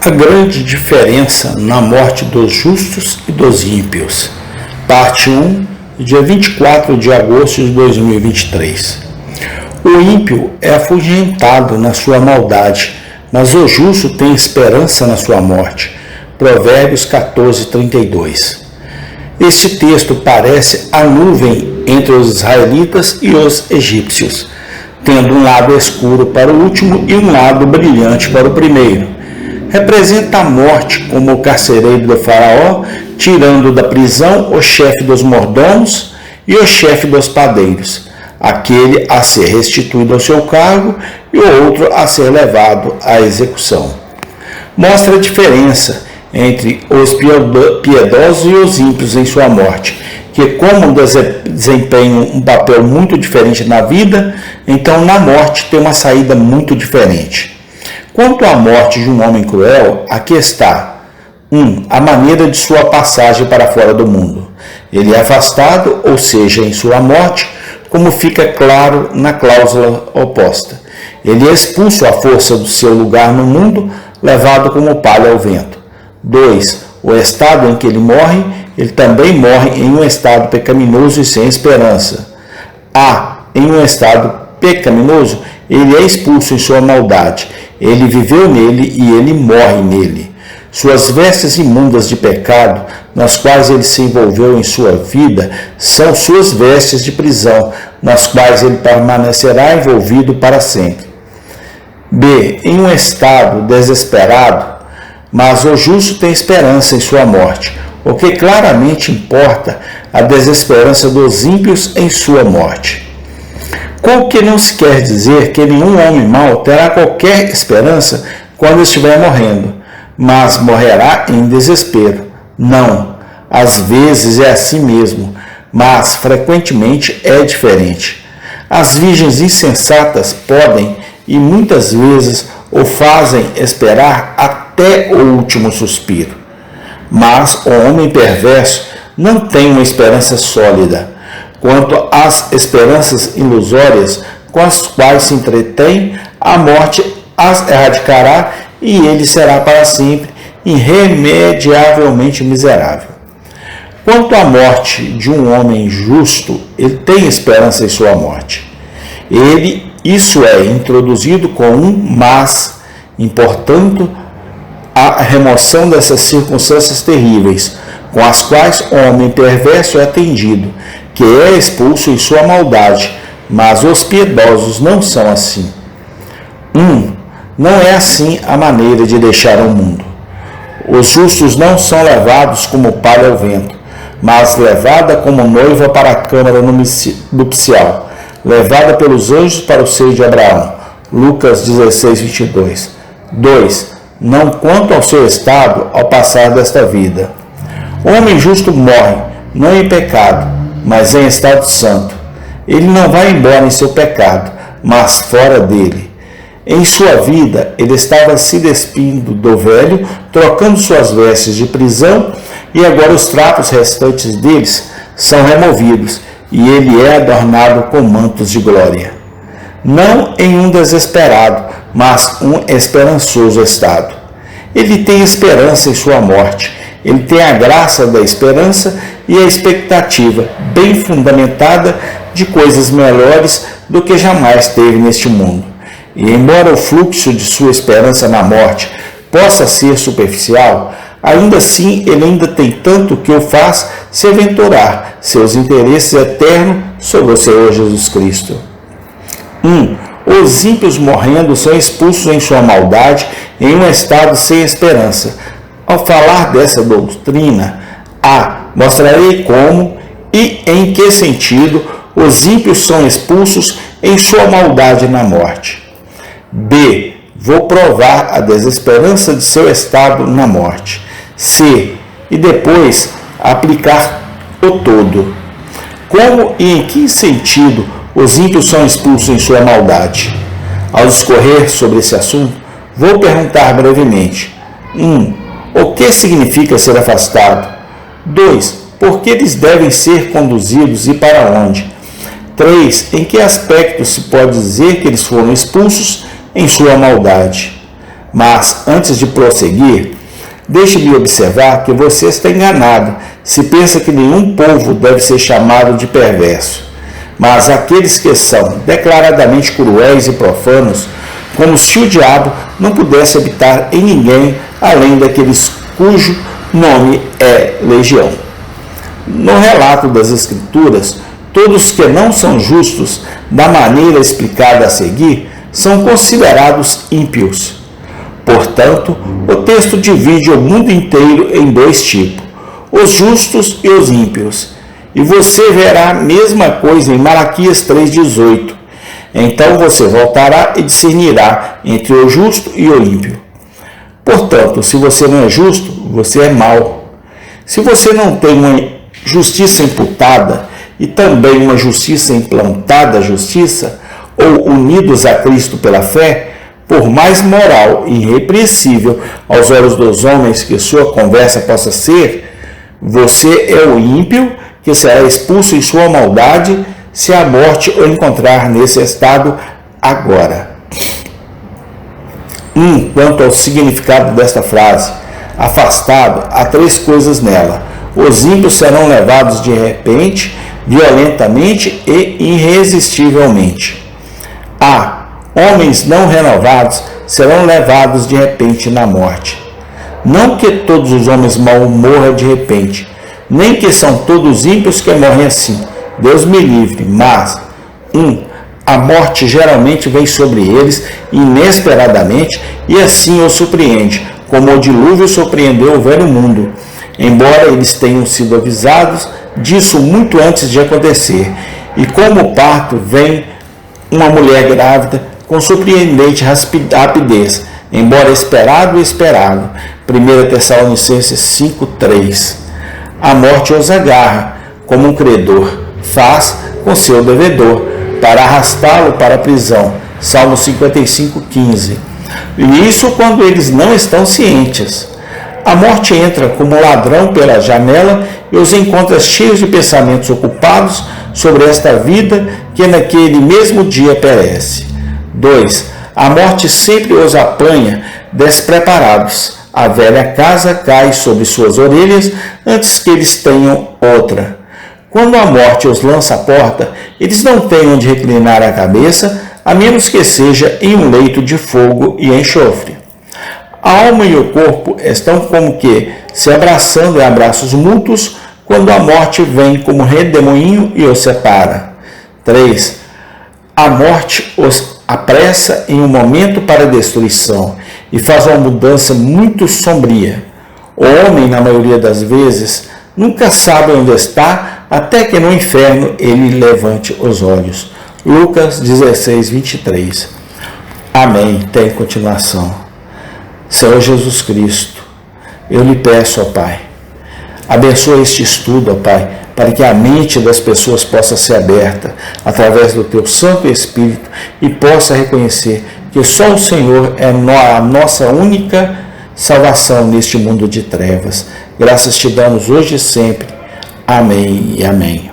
A grande diferença na morte dos justos e dos ímpios. Parte 1, dia 24 de agosto de 2023. O ímpio é afugentado na sua maldade, mas o justo tem esperança na sua morte. Provérbios 14:32. Este texto parece a nuvem entre os israelitas e os egípcios, tendo um lado escuro para o último e um lado brilhante para o primeiro. Representa a morte como o carcereiro do faraó, tirando da prisão o chefe dos mordomos e o chefe dos padeiros, aquele a ser restituído ao seu cargo e o outro a ser levado à execução. Mostra a diferença entre os piedosos e os ímpios em sua morte, que como desempenham um papel muito diferente na vida, então na morte tem uma saída muito diferente. Quanto à morte de um homem cruel, aqui está. 1. A maneira de sua passagem para fora do mundo. Ele é afastado, ou seja, em sua morte, como fica claro na cláusula oposta. Ele é expulso à força do seu lugar no mundo, levado como palha ao vento. 2. O estado em que ele também morre em um estado pecaminoso e sem esperança. Em um estado pecaminoso, ele é expulso em sua maldade. Ele viveu nele e ele morre nele. Suas vestes imundas de pecado, nas quais ele se envolveu em sua vida, são suas vestes de prisão, nas quais ele permanecerá envolvido para sempre. Em um estado desesperado, mas o justo tem esperança em sua morte, o que claramente importa a desesperança dos ímpios em sua morte. Com o que não se quer dizer que nenhum homem mau terá qualquer esperança quando estiver morrendo, mas morrerá em desespero. Não, às vezes é assim mesmo, mas frequentemente é diferente. As virgens insensatas podem, e muitas vezes o fazem esperar até o último suspiro. Mas o homem perverso não tem uma esperança sólida. Quanto às esperanças ilusórias com as quais se entretém, a morte as erradicará e ele será para sempre irremediavelmente miserável. Quanto à morte de um homem justo, ele tem esperança em sua morte. Isso é introduzido com um mas, importando a remoção dessas circunstâncias terríveis, com as quais o homem perverso é atendido, que é expulso em sua maldade, mas os piedosos não são assim. Não é assim a maneira de deixar o mundo. Os justos não são levados como palha ao vento, mas levada como noiva para a câmara nupcial, levada pelos anjos para o seio de Abraão. Lucas 16:22. 2. Não quanto ao seu estado ao passar desta vida. O homem justo morre, não em pecado, mas em estado santo. Ele não vai embora em seu pecado, mas fora dele. Em sua vida, ele estava se despindo do velho, trocando suas vestes de prisão, e agora os trapos restantes deles são removidos, e ele é adornado com mantos de glória. Não em um desesperado, mas um esperançoso estado. Ele tem esperança em sua morte. Ele tem a graça da esperança e a expectativa bem fundamentada de coisas melhores do que jamais teve neste mundo. E embora o fluxo de sua esperança na morte possa ser superficial, ainda assim ele ainda tem tanto que o faz se aventurar seus interesses eternos sobre o Senhor Jesus Cristo. Os ímpios morrendo são expulsos em sua maldade em um estado sem esperança. Ao falar dessa doutrina, mostrarei como e em que sentido os ímpios são expulsos em sua maldade na morte. Vou provar a desesperança de seu estado na morte. E depois aplicar o todo. Como e em que sentido os ímpios são expulsos em sua maldade? Ao discorrer sobre esse assunto, vou perguntar brevemente. O que significa ser afastado? 2. Por que eles devem ser conduzidos e para onde? 3. Em que aspecto se pode dizer que eles foram expulsos em sua maldade? Mas, antes de prosseguir, deixe-me observar que você está enganado se pensa que nenhum povo deve ser chamado de perverso. Mas aqueles que são declaradamente cruéis e profanos, como se o diabo não pudesse habitar em ninguém além daqueles cujo nome é legião. No relato das Escrituras, todos que não são justos da maneira explicada a seguir são considerados ímpios. Portanto, o texto divide o mundo inteiro em dois tipos, os justos e os ímpios. E você verá a mesma coisa em Malaquias 3,18. Então você voltará e discernirá entre o justo e o ímpio. Portanto, se você não é justo, você é mau. Se você não tem uma justiça imputada e também uma justiça implantada à justiça, ou unidos a Cristo pela fé, por mais moral e irrepreensível aos olhos dos homens que sua conversa possa ser, você é o ímpio que será expulso em sua maldade se a morte o encontrar nesse estado agora. Quanto ao significado desta frase, afastado, há três coisas nela. Os ímpios serão levados de repente, violentamente e irresistivelmente. Homens não renovados serão levados de repente na morte. Não que todos os homens maus morram de repente, nem que são todos ímpios que morrem assim. Deus me livre, mas a morte geralmente vem sobre eles inesperadamente e assim os surpreende, como o dilúvio surpreendeu o velho mundo, embora eles tenham sido avisados disso muito antes de acontecer. E como o parto vem uma mulher grávida com surpreendente rapidez, embora esperado. 1 Tessalonicenses 5:3. A morte os agarra, como um credor faz com seu devedor, para arrastá-lo para a prisão. Salmo 55:15. E isso quando eles não estão cientes. A morte entra como ladrão pela janela e os encontra cheios de pensamentos ocupados sobre esta vida que naquele mesmo dia perece. 2. A morte sempre os apanha despreparados. A velha casa cai sobre suas orelhas antes que eles tenham outra. Quando a morte os lança à porta, eles não têm onde reclinar a cabeça, a menos que seja em um leito de fogo e enxofre. A alma e o corpo estão como que se abraçando em abraços mútuos quando a morte vem como redemoinho e os separa. 3. A morte os apressa em um momento para a destruição e faz uma mudança muito sombria. O homem, na maioria das vezes, nunca sabe onde está até que no inferno ele levante os olhos. Lucas 16:23. Amém. Tem continuação. Senhor Jesus Cristo, eu lhe peço, ó Pai, abençoa este estudo, ó Pai, para que a mente das pessoas possa ser aberta através do Teu Santo Espírito e possa reconhecer que só o Senhor é a nossa única salvação neste mundo de trevas. Graças te damos hoje e sempre. Amém e amém.